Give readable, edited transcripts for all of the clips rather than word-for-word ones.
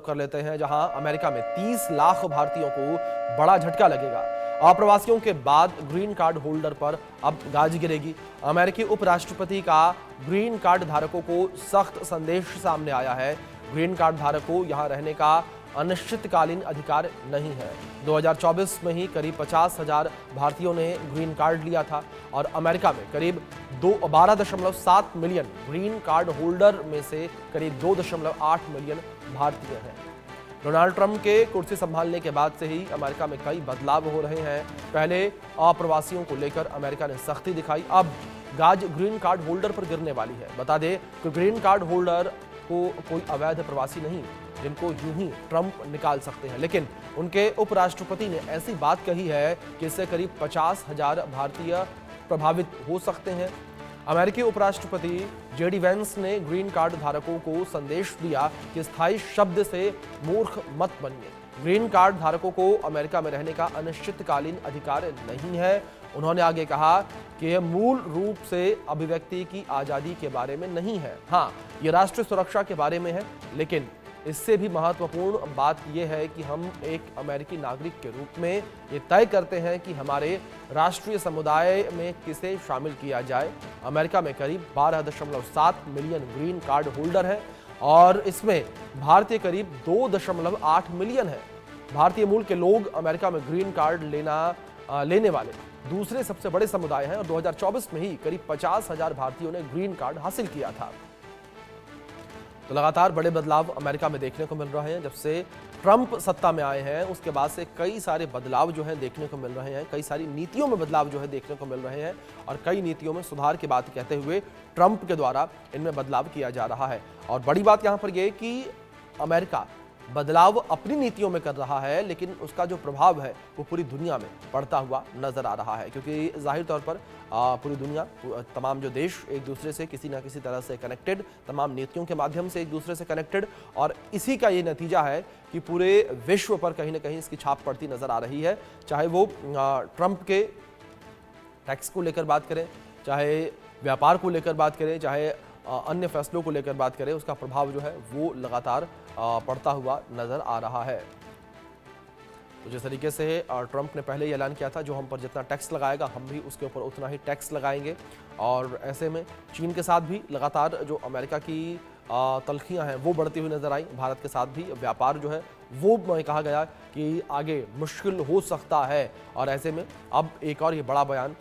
कर लेते हैं, जहां अमेरिका में 30 लाख भारतीयों को बड़ा झटका लगेगा। अप्रवासियों के बाद ग्रीन कार्ड होल्डर पर अब गाज गिरेगी। अमेरिकी उपराष्ट्रपति का ग्रीन कार्ड धारकों को सख्त संदेश सामने आया है। ग्रीन कार्ड धारकों को यहां रहने का अनिश्चितकालीन अधिकार नहीं है। 2024 में ही करीब 50,000 भारतीयों ने ग्रीन कार्ड लिया था और अमेरिका में करीब 12.7 मिलियन ग्रीन कार्ड होल्डर में से करीब 2.8 मिलियन भारतीय हैं। डोनाल्ड ट्रंप के कुर्सी संभालने के बाद से ही अमेरिका में कई बदलाव हो रहे हैं। पहले अप्रवासियों को लेकर अमेरिका ने सख्ती दिखाई, अब गाज ग्रीन कार्ड होल्डर पर गिरने वाली है। बता दें कि ग्रीन कार्ड होल्डर को कोई अवैध प्रवासी नहीं जिनको यूं ही ट्रंप निकाल सकते हैं, लेकिन उनके उपराष्ट्रपति ने ऐसी बात कही है कि इससे करीब 50,000 भारतीय प्रभावित हो सकते हैं। अमेरिकी उपराष्ट्रपति जेडी वेंस ने ग्रीन कार्ड धारकों को संदेश दिया कि स्थायी शब्द से मूर्ख मत बनिए। ग्रीन कार्ड धारकों को अमेरिका में रहने का अनिश्चितकालीन अधिकार नहीं है। उन्होंने आगे कहा कि यह मूल रूप से अभिव्यक्ति की आज़ादी के बारे में नहीं है। हाँ, यह राष्ट्रीय सुरक्षा के बारे में है, लेकिन इससे भी महत्वपूर्ण बात यह है कि हम एक अमेरिकी नागरिक के रूप में ये तय करते हैं कि हमारे राष्ट्रीय समुदाय में किसे शामिल किया जाए। अमेरिका में करीब 12.7 मिलियन ग्रीन कार्ड होल्डर हैं और इसमें भारतीय करीब 2.8 मिलियन है। भारतीय मूल के लोग अमेरिका में ग्रीन कार्ड लेने वाले दूसरे सबसे बड़े समुदाय हैं और 2024 में ही करीब 50,000 भारतीयों ने ग्रीन कार्ड हासिल किया था। तो लगातार बड़े बदलाव अमेरिका में देखने को मिल रहे हैं। जब से ट्रंप सत्ता में आए हैं उसके बाद से कई सारे बदलाव जो हैं देखने को मिल रहे हैं, कई सारी नीतियों में बदलाव जो है देखने को मिल रहे हैं और कई नीतियों में सुधार की बात कहते हुए ट्रंप के द्वारा इनमें बदलाव किया जा रहा है। और बड़ी बात यहाँ पर यह कि अमेरिका बदलाव अपनी नीतियों में कर रहा है, लेकिन उसका जो प्रभाव है वो पूरी दुनिया में पड़ता हुआ नजर आ रहा है, क्योंकि जाहिर तौर पर पूरी दुनिया, तमाम जो देश एक दूसरे से किसी ना किसी तरह से कनेक्टेड, तमाम नीतियों के माध्यम से एक दूसरे से कनेक्टेड, और इसी का ये नतीजा है कि पूरे विश्व पर कहीं ना कहीं इसकी छाप पड़ती नजर आ रही है। चाहे वो ट्रंप के टैक्स को लेकर बात करें, चाहे व्यापार को लेकर बात करें, चाहे अन्य फैसलों को लेकर बात करें, उसका प्रभाव जो है वो लगातार पड़ता हुआ नजर आ रहा है। तो जिस तरीके से ट्रंप ने पहले ही ऐलान किया था, जो हम पर जितना टैक्स लगाएगा हम भी उसके ऊपर उतना ही टैक्स लगाएंगे, और ऐसे में चीन के साथ भी लगातार जो अमेरिका की तल्खियां हैं वो बढ़ती हुई नजर आई। भारत के साथ भी व्यापार जो है वो कहा गया कि आगे मुश्किल हो सकता है, और ऐसे में अब एक और ये बड़ा बयान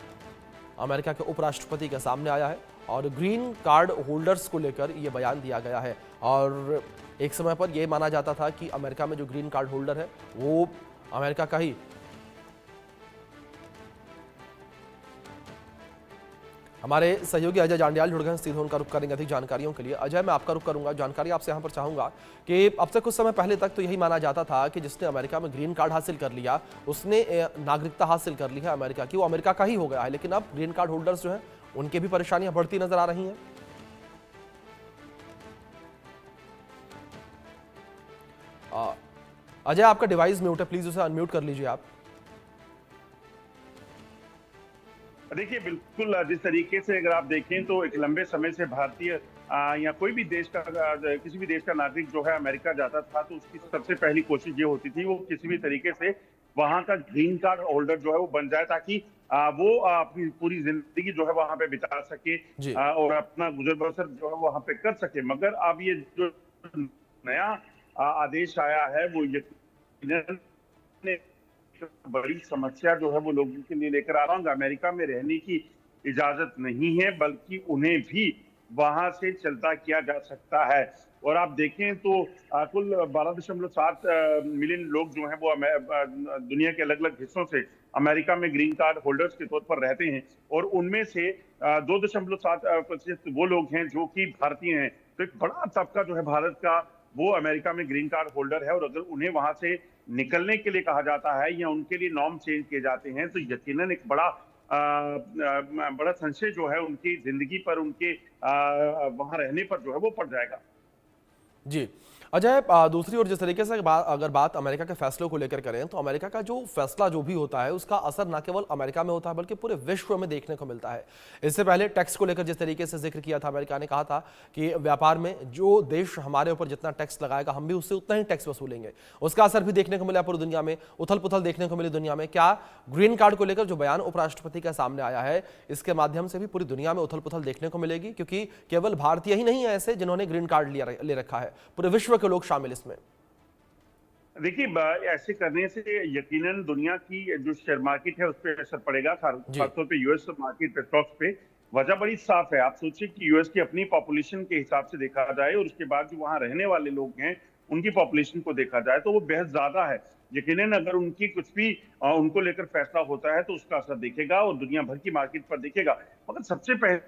अमेरिका के उपराष्ट्रपति के सामने आया है और ग्रीन कार्ड होल्डर्स को लेकर ये बयान दिया गया है। और एक समय पर यह माना जाता था कि अमेरिका में जो ग्रीन कार्ड होल्डर है वो अमेरिका का ही हमारे सहयोगी अजय जांडियाल जुड़ गए हैं, सीधे उनका रुख करेंगे अधिक जानकारियों के लिए। अजय, मैं आपका रुख करूंगा, जानकारी आपसे यहाँ पर चाहूंगा कि अब से कुछ समय पहले तक तो यही माना जाता था कि जिसने अमेरिका में ग्रीन कार्ड हासिल कर लिया उसने नागरिकता हासिल कर ली है अमेरिका की, वो अमेरिका का ही हो गया है, लेकिन अब ग्रीन कार्ड होल्डर्स जो है उनकी भी परेशानियां बढ़ती नजर आ रही हैं। अजय, आपका डिवाइस म्यूट है, प्लीज उसे अनम्यूट कर लीजिए आप। देखिए, बिल्कुल जिस तरीके से अगर आप देखें तो एक लंबे समय से भारतीय या कोई भी देश का, किसी भी देश का नागरिक जो है अमेरिका जाता था तो उसकी सबसे पहली कोशिश ये होती थी वो किसी भी तरीके से वहां का ग्रीन कार्ड होल्डर जो है वो बन जाए, ताकि वो अपनी पूरी जिंदगी जो है वहां पे बिता सके और अपना गुजर बसर जो है वहां पे कर सके। मगर अब ये जो नया आदेश आया है वो यकीनन बड़ी समस्या जो है वो लोगों के लिए लेकर आ रहा हूँ। अमेरिका में रहने की इजाजत नहीं है, बल्कि उन्हें भी वहां से चलता किया जा सकता है। और आप देखें तो कुल 12.7 मिलियन लोग जो हैं वो दुनिया के अलग अलग हिस्सों से अमेरिका में ग्रीन कार्ड होल्डर्स के तौर पर रहते हैं, और उनमें से 2.7% वो लोग हैं जो कि भारतीय हैं। तो एक बड़ा तबका जो है भारत का वो अमेरिका में ग्रीन कार्ड होल्डर है, और अगर उन्हें वहां से निकलने के लिए कहा जाता है या उनके लिए नॉर्म चेंज किए जाते हैं तो यकीनन एक बड़ा संशय जो है उनकी जिंदगी पर, उनके वहां रहने पर जो है वो पड़ जाएगा। जी, अजय, दूसरी ओर जिस तरीके से अगर बात अमेरिका के फैसलों को लेकर करें तो अमेरिका का जो फैसला जो भी होता है उसका असर न केवल अमेरिका में होता है बल्कि पूरे विश्व में देखने को मिलता है। इससे पहले टैक्स को लेकर जिस तरीके से जिक्र किया था, अमेरिका ने कहा था कि व्यापार में जो देश हमारे ऊपर जितना टैक्स लगाएगा हम भी उससे उतना ही टैक्स वसूलेंगे। उसका असर भी देखने को मिला पूरी दुनिया में, उथल पुथल देखने को मिली दुनिया में। क्या ग्रीन कार्ड को लेकर जो बयान उपराष्ट्रपति का सामने आया है इसके माध्यम से भी पूरी दुनिया में उथल पुथल देखने को मिलेगी? क्योंकि केवल भारतीय ही नहीं है ऐसे जिन्होंने ग्रीन कार्ड ले रखा है, पूरे विश्व के लोग शामिल इसमें। देखिए, ऐसे करने से यकीनन दुनिया की जो शेयर मार्केट है उस पर असर पड़ेगा, खासतौर पे यूएस मार्केट स्टॉक्स पे। वजह बड़ी साफ है। आप सोचिए कि यूएस की अपनी पॉपुलेशन के हिसाब से देखा जाए और उसके बाद जो वहां रहने वाले लोग हैं उनकी पॉपुलेशन को देखा जाए तो वो बेहद ज्यादा है। यकीनन अगर उनकी कुछ भी उनको लेकर फैसला होता है तो उसका असर दिखेगा और दुनिया भर की मार्केट पर दिखेगा। मगर सबसे पहले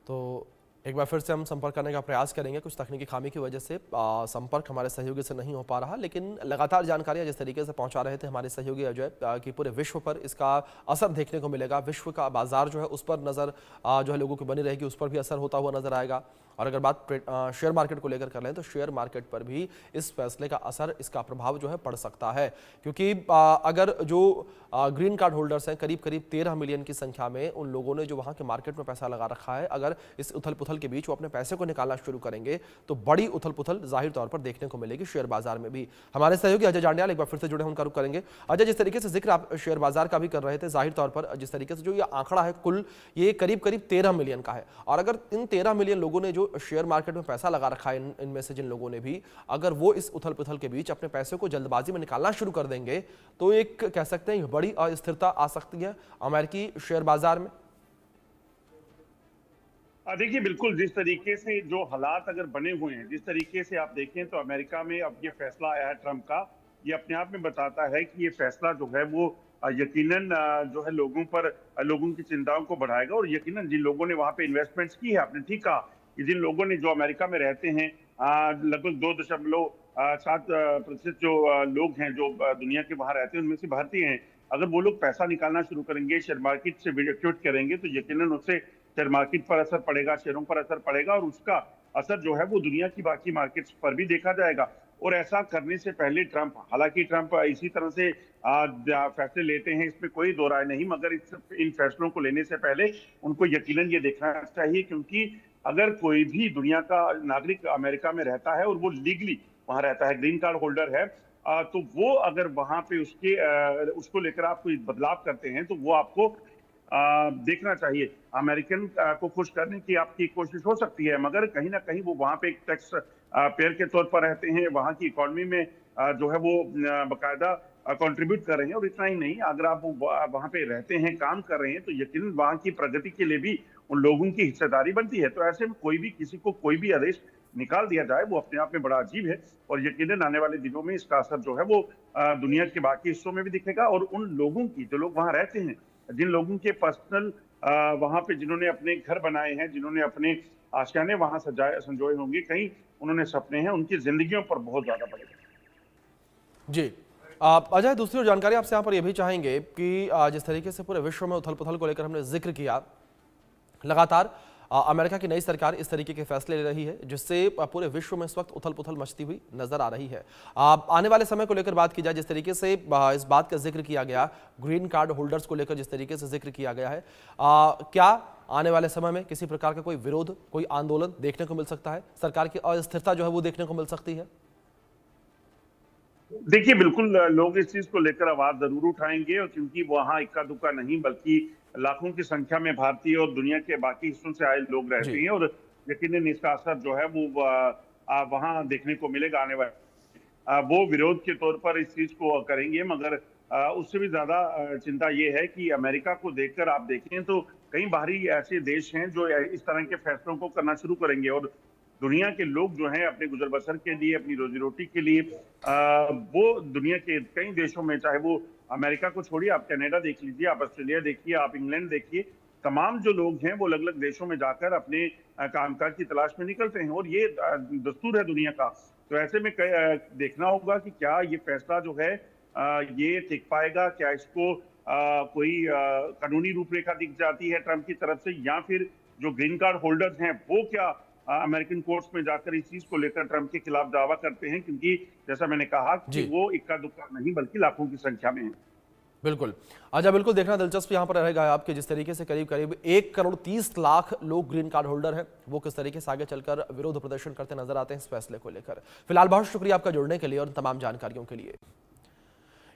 तो एक बार फिर से हम संपर्क करने का प्रयास करेंगे। कुछ तकनीकी खामी की वजह से संपर्क हमारे सहयोगी से नहीं हो पा रहा, लेकिन लगातार जानकारियां जिस तरीके से पहुंचा रहे थे हमारे सहयोगी अजय कि पूरे विश्व पर इसका असर देखने को मिलेगा। विश्व का बाजार जो है उस पर नज़र जो है लोगों की बनी रहेगी, उस पर भी असर होता हुआ नजर आएगा। और अगर बात शेयर मार्केट को लेकर कर लें तो शेयर मार्केट पर भी इस फैसले का असर, इसका प्रभाव जो है पड़ सकता है। क्योंकि अगर जो ग्रीन कार्ड होल्डर्स हैं करीब करीब 13 मिलियन की संख्या में, उन लोगों ने जो वहाँ के मार्केट में पैसा लगा रखा है, अगर इस उथल पुथल के बीच वो अपने पैसे को निकालना शुरू करेंगे तो बड़ी उथल पुथल जाहिर तौर पर देखने को मिलेगी शेयर बाजार में भी। हमारे सहयोगी अजय जांड्याल एक बार फिर से जुड़े, उनका रुख करेंगे। अजय, जिस तरीके से जिक्र आप शेयर बाजार का भी कर रहे थे, जाहिर तौर पर जिस तरीके से जो ये आंकड़ा है कुल, ये करीब करीब 13 मिलियन का है। और अगर इन 13 मिलियन लोगों ने जो शेयर मार्केट में पैसा लगा रखा है, इनमें से जिन लोगों ने भी, अगर वो इस उथल पुथल के बीच अपने पैसे को जल्दबाजी में निकालना शुरू कर देंगे तो एक कह सकते हैं बड़ी अस्थिरता आ सकती है अमेरिकी शेयर बाजार में। देखिए, बिल्कुल जिस तरीके से जो हालात अगर बने हुए हैं, जिस तरीके से आप देखें तो अमेरिका में अब ये फैसला आया है ट्रंप का, ये अपने आप में बताता है कि ये फैसला जो है वो यकीनन जो है लोगों पर लोगों की चिंताओं को बढ़ाएगा। और यकीनन जिन लोगों ने वहां पे इन्वेस्टमेंट्स की है, आपने ठीक कहा कि जिन लोगों ने जो अमेरिका में रहते हैं, लगभग 2.7% जो लोग हैं जो दुनिया के वहां रहते हैं उनमें से भारतीय हैं। अगर वो लोग पैसा निकालना शुरू करेंगे, शेयर मार्केट से क्विट करेंगे तो यकीनन उससे शेयर मार्केट पर असर पड़ेगा, शेयरों पर असर पड़ेगा और उसका असर जो है वो दुनिया की बाकी मार्केट्स पर भी देखा जाएगा। और ऐसा करने से पहले ट्रंप, हालांकि ट्रंप इसी तरह से फैसले लेते हैं, इसमें कोई दो राय नहीं, मगर इन फैसलों को लेने से पहले उनको यकीनन ये देखना चाहिए, क्योंकि अगर कोई भी दुनिया का नागरिक अमेरिका में रहता है और वो लीगली वहां रहता है, ग्रीन कार्ड होल्डर है, तो वो अगर वहां पे उसको लेकर आप कोई बदलाव करते हैं तो वो आपको देखना चाहिए। अमेरिकन को खुश करने की आपकी कोशिश हो सकती है, मगर कहीं ना कहीं वो वहां पे एक टैक्स पेयर के तौर पर रहते हैं, वहां की इकोनॉमी में जो है वो बाकायदा कंट्रीब्यूट कर रहे हैं। और इतना ही नहीं, अगर आप वहां पे रहते हैं, काम कर रहे हैं, तो यकीनन वहां की प्रगति के लिए भी उन लोगों की हिस्सेदारी बनती है। तो ऐसे में कोई भी किसी को कोई भी आदेश निकाल दिया जाए वो अपने आप में बड़ा अजीब है। और यकीनन आने वाले दिनों में इसका असर जो है वो दुनिया के बाकी हिस्सों में भी दिखेगा। और उन लोगों की, जो लोग वहां रहते हैं, जिन लोगों के पर्सनल वहां पे, जिन्होंने अपने घर बनाए हैं, जिन्होंने अपने आशियाने वहां संजोए होंगे, कहीं उन्होंने सपने हैं, उनकी जिंदगियों पर बहुत ज्यादा पड़ेगा। जी अजय, दूसरी ओर जानकारी आपसे यहाँ पर यह भी चाहेंगे कि जिस तरीके से पूरे विश्व में उथल पुथल को लेकर हमने जिक्र किया, लगातार अमेरिका की नई सरकार इस तरीके के फैसले ले रही है जिससे पूरे विश्व में इस वक्त उथल पुथल मचती हुई नजर आ रही है। आने वाले समय को लेकर बात की जाए, जिस तरीके से इस बात का जिक्र किया गया, ग्रीन कार्ड होल्डर्स को लेकर जिस तरीके से जिक्र किया गया है, क्या आने वाले समय में किसी प्रकार का कोई विरोध, कोई आंदोलन देखने को मिल सकता है? सरकार की अस्थिरता जो है वो देखने को मिल सकती है? देखिए, बिल्कुल लोग इस चीज को लेकर आवाज जरूर उठाएंगे, और क्योंकि वहां इक्का दुक्का नहीं बल्कि लाखों की संख्या में भारतीय और दुनिया के बाकी हिस्सों से आए लोग रहते हैं, और यकीनन इसका असर जो है वो वहां देखने को मिलेगा। आने वाले वो विरोध के तौर पर इस चीज को करेंगे, मगर उससे भी ज्यादा चिंता ये है कि अमेरिका को देखकर आप देखें तो कई बाहरी ऐसे देश हैं जो इस तरह के फैसलों को करना शुरू करेंगे, और दुनिया के लोग जो हैं अपने गुजर बसर के लिए, अपनी रोजी रोटी के लिए वो दुनिया के कई देशों में, चाहे वो अमेरिका को छोड़िए, आप कनाडा देख लीजिए, आप ऑस्ट्रेलिया देखिए, आप इंग्लैंड देखिए, तमाम जो लोग हैं वो अलग अलग देशों में जाकर अपने कामकाज की तलाश में निकलते हैं, और ये दस्तूर है दुनिया का। तो ऐसे में देखना होगा कि क्या ये फैसला जो है ये टिक पाएगा, क्या इसको कोई कानूनी रूपरेखा दिख जाती है ट्रंप की तरफ से, या फिर जो ग्रीन कार्ड होल्डर्स हैं वो क्या अमेरिकन कोर्ट्स में जाकर इस चीज को लेकर ट्रंप के खिलाफ दावा करते हैं, क्योंकि जैसा मैंने कहा कि जी वो इक्का दुक्का नहीं बल्कि लाखों की संख्या में है। बिल्कुल। अच्छा, बिल्कुल देखना दिलचस्प यहाँ पर रहेगा आपके, जिस तरीके से करीब करीब 1,30,00,000 लोग ग्रीन कार्ड होल्डर हैं, वो किस तरीके से आगे चलकर विरोध प्रदर्शन करते नजर आते हैं इस फैसले को लेकर। फिलहाल बहुत शुक्रिया आपका जुड़ने के लिए और तमाम जानकारियों के लिए।